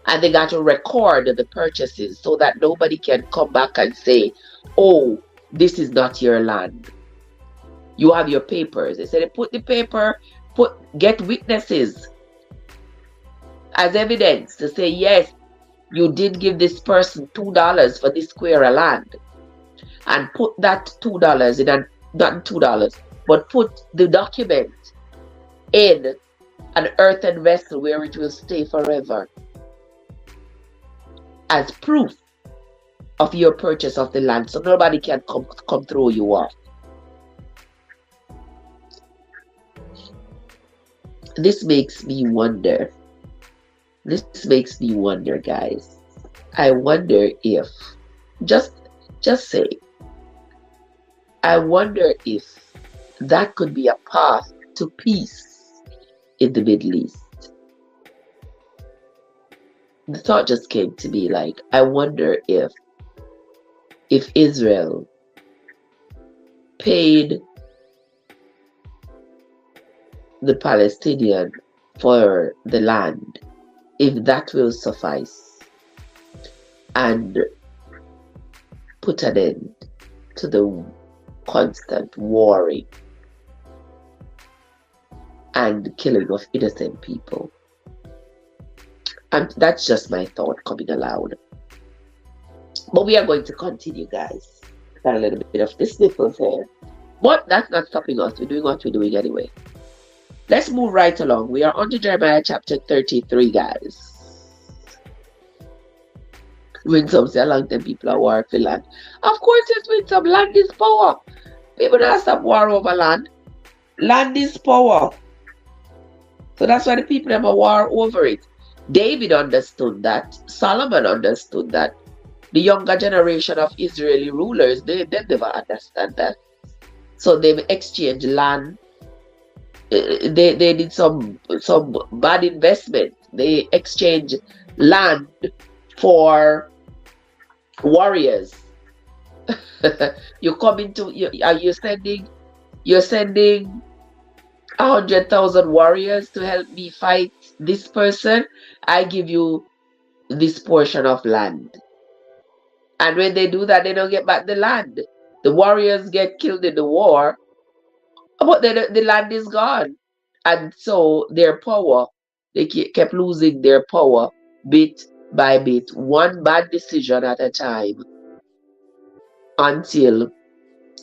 And they got to record the purchases so that nobody can come back and say, oh, this is not your land. You have your papers. They said, put the paper, get witnesses as evidence to say, yes, you did give this person $2 for this square of land. And put that $2 in, not $2, but put the document in an earthen vessel where it will stay forever as proof of your purchase of the land, so nobody can come throw you off. This makes me wonder. This makes me wonder, guys. I wonder if, just say, I wonder if that could be a path to peace in the Middle East. The thought just came to me, like, I wonder if Israel paid the Palestinian for the land, if that will suffice and put an end to the constant warring and killing of innocent people. And that's just my thought coming aloud. But we are going to continue, guys. Got a little bit of the sniffles here. But that's not stopping us. We're doing what we're doing anyway. Let's move right along. We are on to Jeremiah chapter 33, guys. When some say long time people are war for land. Of course it's with some land is power. People don't stop war over land. Land is power. So that's why the people have a war over it. David understood that. Solomon understood that. The younger generation of Israeli rulers, they never understand that. So they exchanged land. They did some bad investment. They exchanged land for warriors. You come into, you're sending 100,000 warriors to help me fight this person. I give you this portion of land. And when they do that, they don't get back the land. The warriors get killed in the war, but the land is gone. And so their power, they kept losing their power bit by bit, one bad decision at a time, until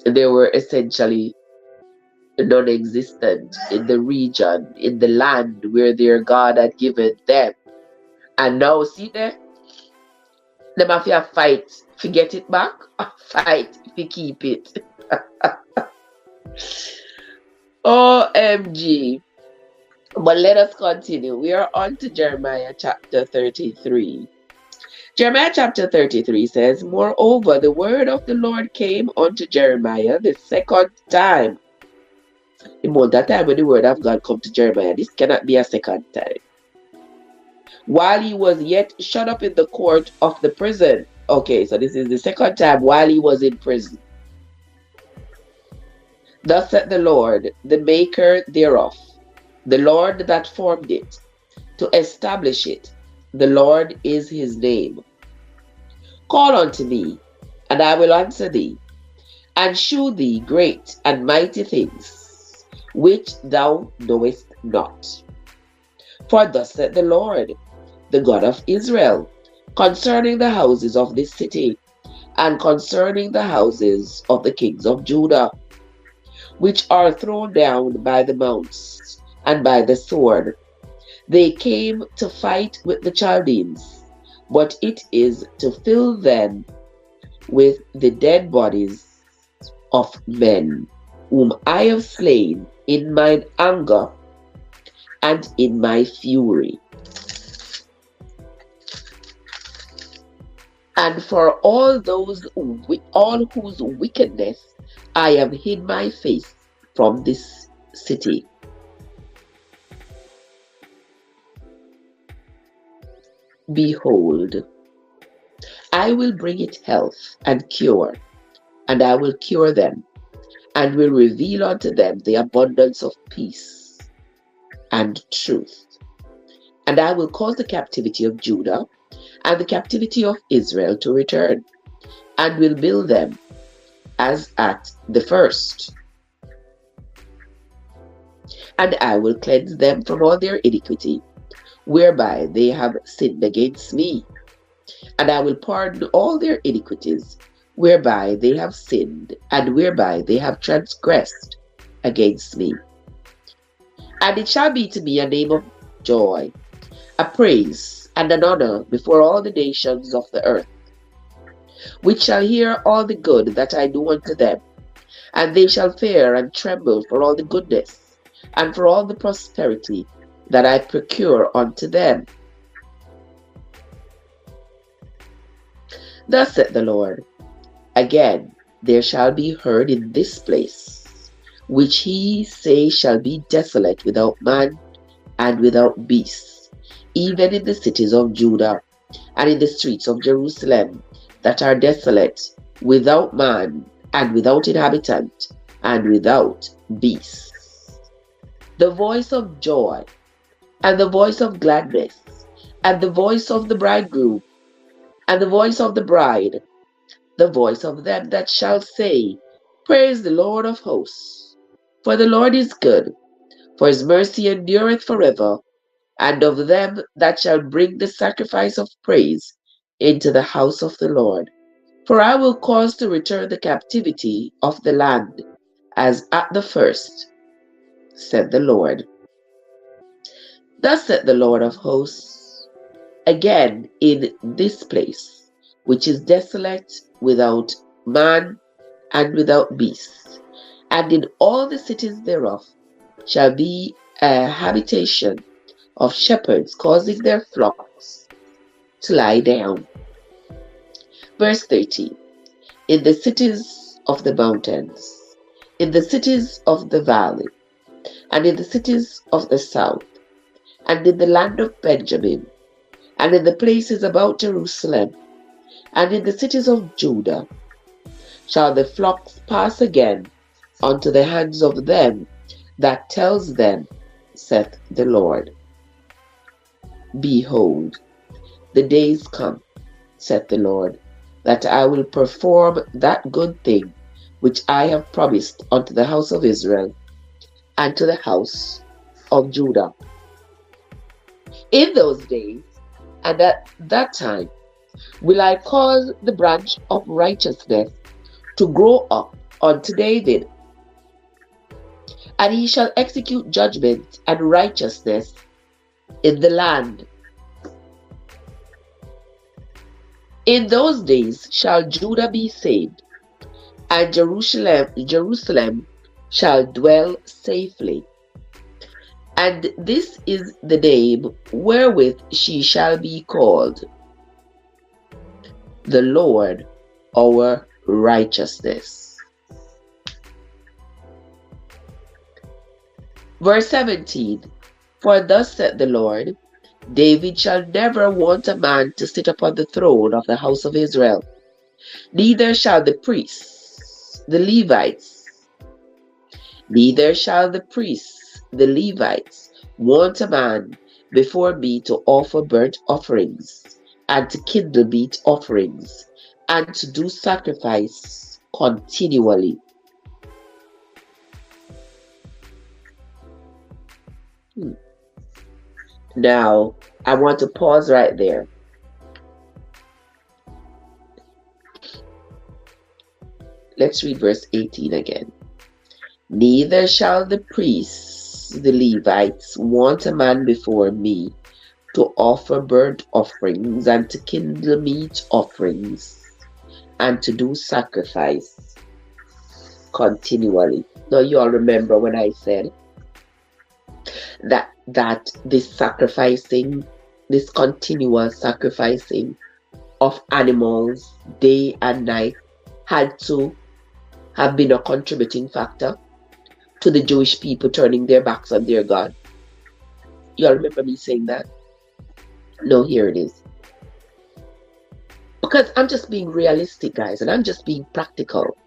they were essentially non-existent in the region, in the land where their God had given them. And now, see there, them have to fight to get it back, or fight to keep it. OMG. But let us continue. We are on to Jeremiah chapter 33. Jeremiah chapter 33 says, moreover, the word of the Lord came unto Jeremiah the second time. The that time when the word of God come to Jeremiah, this cannot be a second time. While he was yet shut up in the court of the prison. Okay, so this is the second time while he was in prison. Thus said the Lord, the maker thereof, the Lord that formed it, to establish it. The Lord is his name. Call unto me, And I will answer thee, and shew thee great and mighty things, which thou knowest not. For thus saith the Lord, the God of Israel, concerning the houses of this city, and concerning the houses of the kings of Judah, which are thrown down by the mounts and by the sword. They came to fight with the Chaldeans, but it is to fill them with the dead bodies of men, whom I have slain in mine anger and in my fury. And for all whose wickedness I have hid my face from this city. Behold, I will bring it health and cure, and I will cure them, and will reveal unto them the abundance of peace and truth. And I will cause the captivity of Judah and the captivity of Israel to return, and will build them as at the first. And I will cleanse them from all their iniquity, whereby they have sinned against me. And I will pardon all their iniquities, whereby they have sinned, and whereby they have transgressed against me. And it shall be to me a name of joy, a praise, and an honor before all the nations of the earth, which shall hear all the good that I do unto them, and they shall fear and tremble for all the goodness, and for all the prosperity that I procure unto them. Thus saith the Lord, again there shall be heard in this place, which he say shall be desolate without man and without beast, even in the cities of Judah, and in the streets of Jerusalem, that are desolate, without man, and without inhabitant, and without beast. The voice of joy, and the voice of gladness, and the voice of the bridegroom, and the voice of the bride, the voice of them that shall say, Praise the Lord of hosts. For the Lord is good, for his mercy endureth forever, and of them that shall bring the sacrifice of praise into the house of the Lord. For I will cause to return the captivity of the land, as at the first, said the Lord. Thus said the Lord of hosts, again in this place, which is desolate, without man and without beast, and in all the cities thereof shall be a habitation of shepherds causing their flocks to lie down. Verse 13. In the cities of the mountains, in the cities of the valley, and in the cities of the south, and in the land of Benjamin, and in the places about Jerusalem, and in the cities of Judah, shall the flocks pass again unto the hands of them that tells them, saith the Lord. Behold, the days come, saith the Lord, that I will perform that good thing which I have promised unto the house of Israel and to the house of Judah. In those days and at that time will I cause the branch of righteousness to grow up unto David, and he shall execute judgment and righteousness in the land. In those days shall Judah be saved, and Jerusalem shall dwell safely. And this is the name wherewith she shall be called, the Lord our righteousness. Verse 17. For thus saith the Lord, David shall never want a man to sit upon the throne of the house of Israel, neither shall the priests, the Levites, want a man before me to offer burnt offerings, and to kindle meat offerings, and to do sacrifice continually. Hmm. Now, I want to pause right there. Let's read verse 18 again. Neither shall the priests, the Levites, want a man before me to offer burnt offerings and to kindle meat offerings and to do sacrifice continually. Now you all remember when I said that this sacrificing, this continuous sacrificing of animals day and night had to have been a contributing factor to the Jewish people turning their backs on their God. You all remember me saying that? No, here it is. Because I'm just being realistic, guys, and I'm just being practical.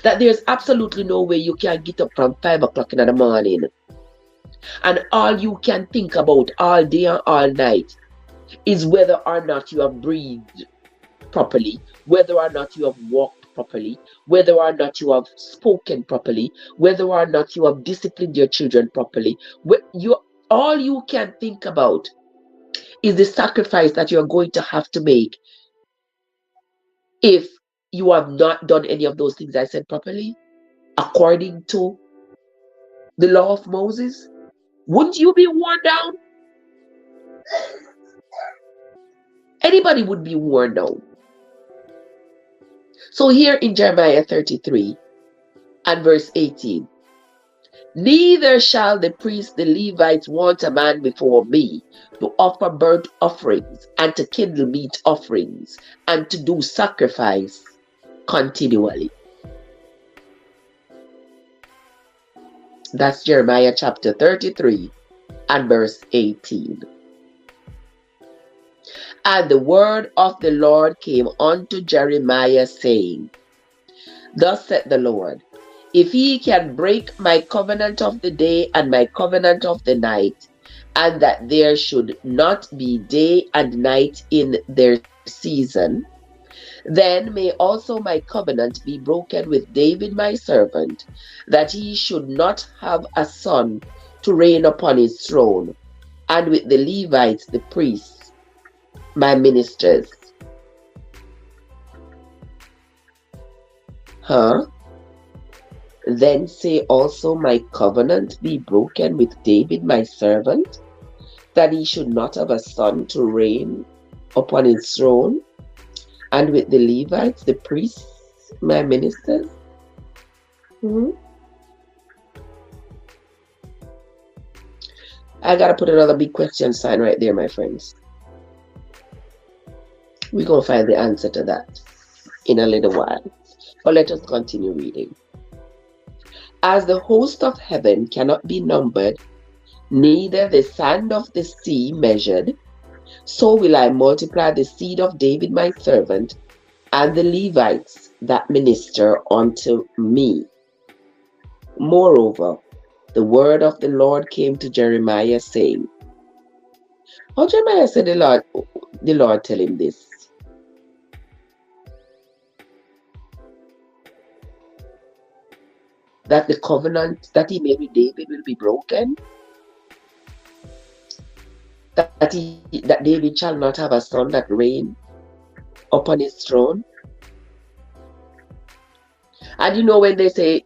That there's absolutely no way you can get up from 5 o'clock in the morning and all you can think about all day and all night is whether or not you have breathed properly, whether or not you have walked properly, whether or not you have spoken properly, whether or not you have disciplined your children properly. All you can think about is the sacrifice that you're going to have to make if you have not done any of those things I said properly, according to the law of Moses. Wouldn't you be worn down? Anybody would be worn down. So here in Jeremiah 33 and verse 18, neither shall the priests, the Levites, want a man before me to offer burnt offerings and to kindle meat offerings and to do sacrifice continually. That's Jeremiah chapter 33 and verse 18. And the word of the Lord came unto Jeremiah, saying, thus saith the Lord, if ye can break my covenant of the day and my covenant of the night, and that there should not be day and night in their season, then may also my covenant be broken with David my servant, that he should not have a son to reign upon his throne, and with the Levites, the priests, my ministers. Then say also my covenant be broken with David my servant, that he should not have a son to reign upon his throne, and with the Levites, the priests, my ministers. I gotta put another big question sign right there, my friends. We're gonna find the answer to that in a little while. But let us continue reading. As the host of heaven cannot be numbered, neither the sand of the sea measured, so will I multiply the seed of David my servant, and the Levites that minister unto me. Moreover, the word of the Lord came to Jeremiah, saying, how Jeremiah said the Lord tell him this? That the covenant that he made with David will be broken? That David shall not have a son that reign upon his throne? And you know, when they say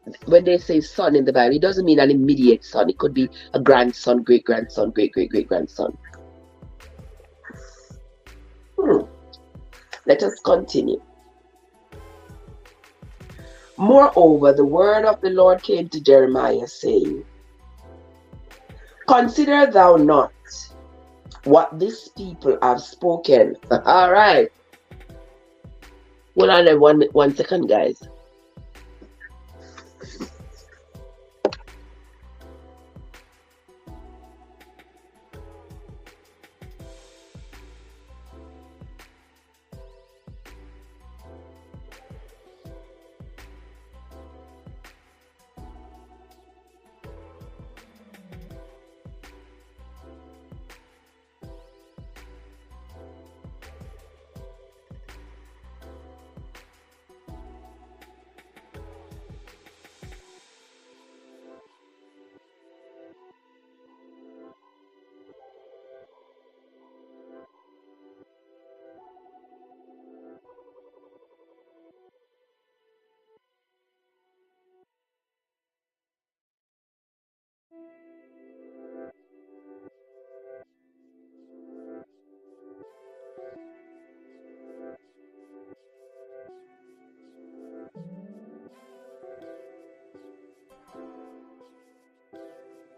son in the Bible, it doesn't mean an immediate son. It could be a grandson, great-grandson, great-great-great-grandson. Let us continue. Moreover, the word of the Lord came to Jeremiah, saying, consider thou not what this people have spoken. All right. Hold on there 1 second, guys.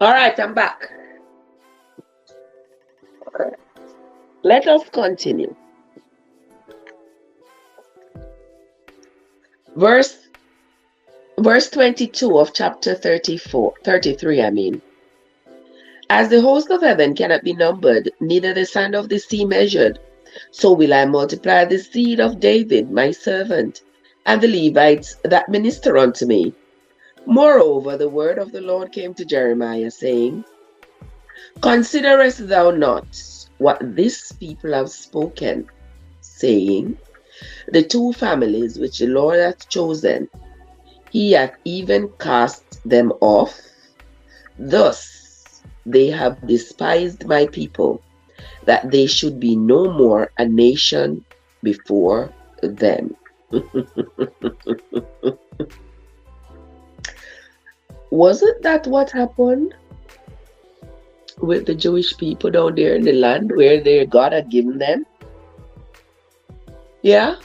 All right, I'm back. Let us continue. Verse verse 22 of chapter 33, I mean. As the host of heaven cannot be numbered, neither the sand of the sea measured, so will I multiply the seed of David, my servant, and the Levites that minister unto me. Moreover, the word of the Lord came to Jeremiah, saying, Considerest thou not what this people have spoken, saying, The two families which the Lord hath chosen, he hath even cast them off? Thus they have despised my people, that they should be no more a nation before them. Wasn't that what happened with the Jewish people down there in the land where their God had given them? Yeah,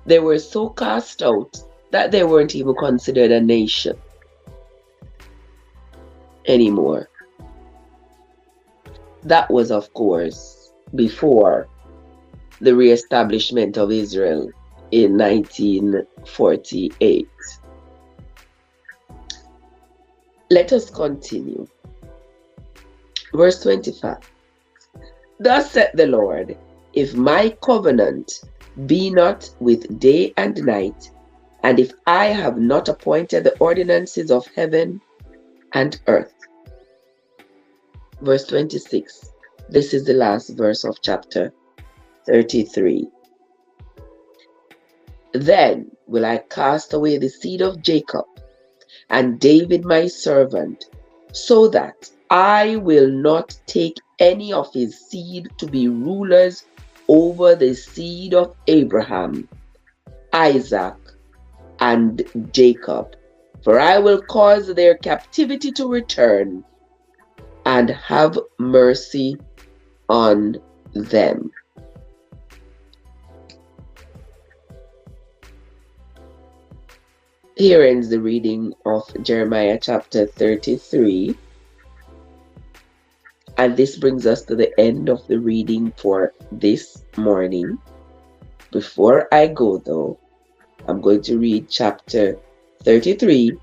they were so cast out that they weren't even considered a nation anymore. That was, of course, before the reestablishment of Israel in 1948. Let us continue. Verse 25. Thus saith the Lord, if my covenant be not with day and night, and if I have not appointed the ordinances of heaven and earth. Verse 26. This is the last verse of chapter 33. Then will I cast away the seed of Jacob and David my servant, so that I will not take any of his seed to be rulers over the seed of Abraham, Isaac, and Jacob, for I will cause their captivity to return and have mercy on them. Here ends the reading of Jeremiah chapter 33. And this brings us to the end of the reading for this morning. Before I go though, I'm going to read chapter 33,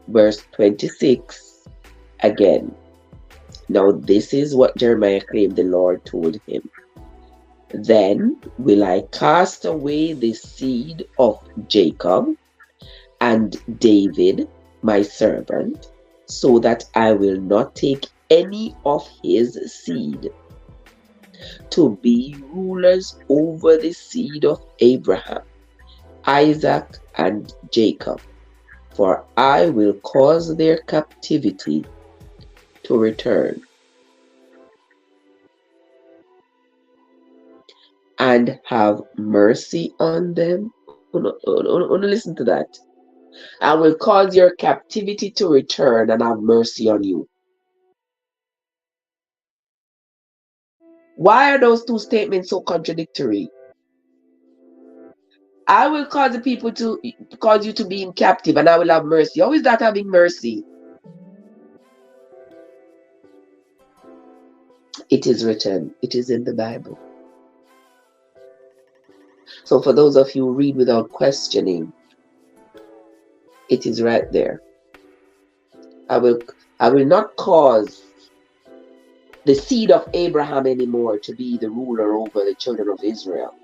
verse 26 again. Now this is what Jeremiah claimed the Lord told him. Then will I cast away the seed of Jacob and David, my servant, so that I will not take any of his seed to be rulers over the seed of Abraham, Isaac, and Jacob, for I will cause their captivity to return and have mercy on them. Listen to that. I will cause your captivity to return and have mercy on you. Why are those two statements so contradictory? I will cause the people to cause you to be in captive and I will have mercy. How is that having mercy? It is written. It is in the Bible. So for those of you who read without questioning, it is right there. I will not cause the seed of Abraham anymore to be the ruler over the children of Israel.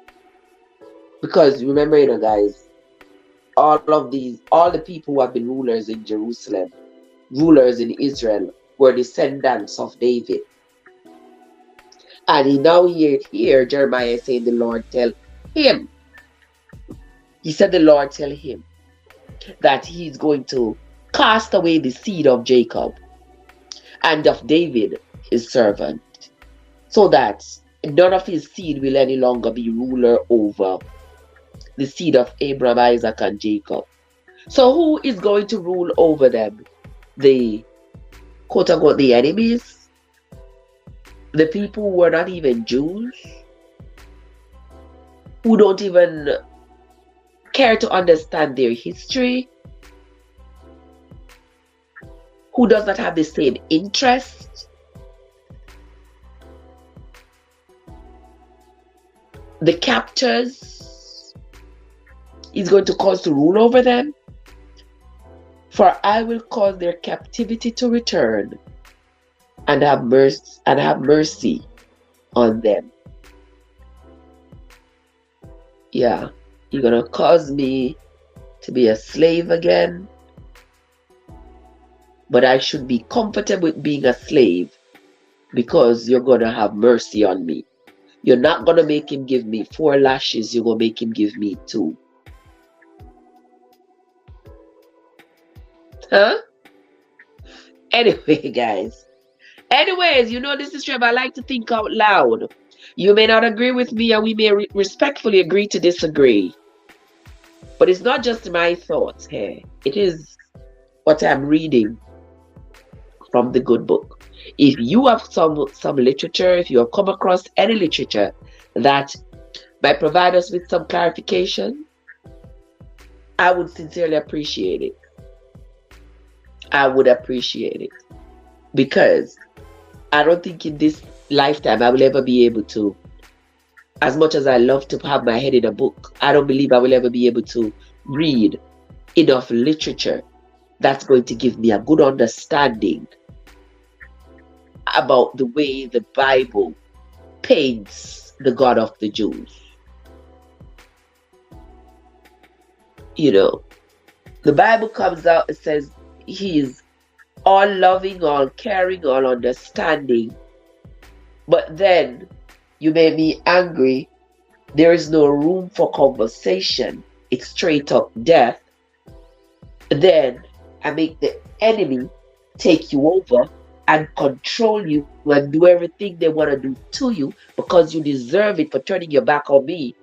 Because remember, guys, all the people who have been rulers in Jerusalem, rulers in Israel, were descendants of David. And now here Jeremiah is saying the Lord tell him. He said the Lord tell him that he's going to cast away the seed of Jacob and of David, his servant, so that none of his seed will any longer be ruler over the seed of Abraham, Isaac, and Jacob. So who is going to rule over them? The quote-unquote the enemies? The people who are not even Jews? Who don't even care to understand their history? who does not have the same interest, the captors, is going to cause to rule over them. For I will cause their captivity to return and have mercy on them. Yeah, you're gonna cause me to be a slave again, but I should be comfortable with being a slave because you're gonna have mercy on me. You're not gonna make him give me 4 lashes, you're gonna make him give me 2. Huh? Anyway, guys. Anyways, this is Trev. I like to think out loud. You may not agree with me, and we may respectfully agree to disagree. But it's not just my thoughts here. It is what I'm reading from the good book. If you have some literature, if you have come across any literature that might provide us with some clarification, I would sincerely appreciate it. I would appreciate it. Because I don't think in this lifetime I will ever be able to, as much as I love to have my head in a book, I don't believe I will ever be able to read enough literature that's going to give me a good understanding about the way the Bible paints the God of the Jews. The Bible comes out, it says he is all loving, all caring, all understanding. But then you made me angry. There is no room for conversation. It's straight up death. Then I make the enemy take you over and control you and do everything they want to do to you because you deserve it for turning your back on me.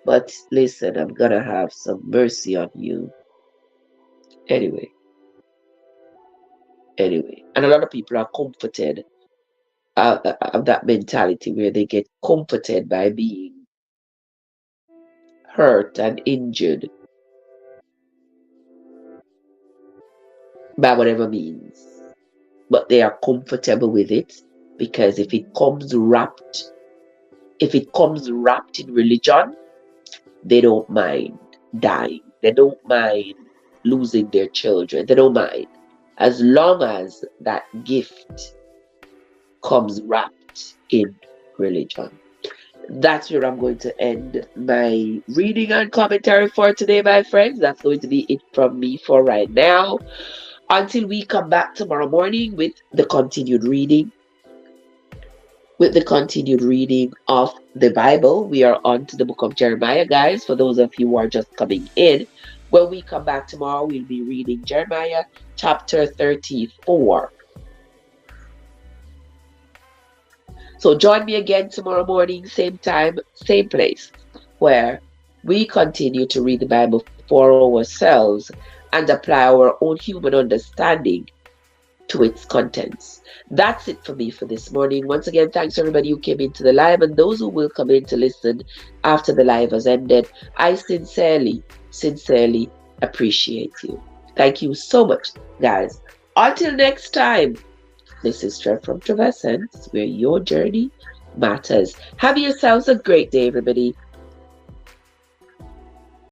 But listen, I'm going to have some mercy on you. Anyway. And a lot of people are comforted of that mentality where they get comforted by being hurt and injured by whatever means. But they are comfortable with it because if it comes wrapped in religion, they don't mind dying. They don't mind losing their children. They don't mind. As long as that gift comes wrapped in religion. That's where I'm going to end my reading and commentary for today, my friends. That's going to be it from me for right now. Until we come back tomorrow morning with the continued reading. With the continued reading of the Bible. We are on to the book of Jeremiah, guys. For those of you who are just coming in. When we come back tomorrow, we'll be reading Jeremiah chapter 34. So join me again tomorrow morning, same time, same place, where we continue to read the Bible for ourselves and apply our own human understanding to its contents. That's it for me for this morning. Once again, thanks everybody who came into the live and those who will come in to listen after the live has ended. I sincerely appreciate you. Thank you so much, guys. Until next time, this is Trev from Trevessence, where your journey matters. Have yourselves a great day, everybody.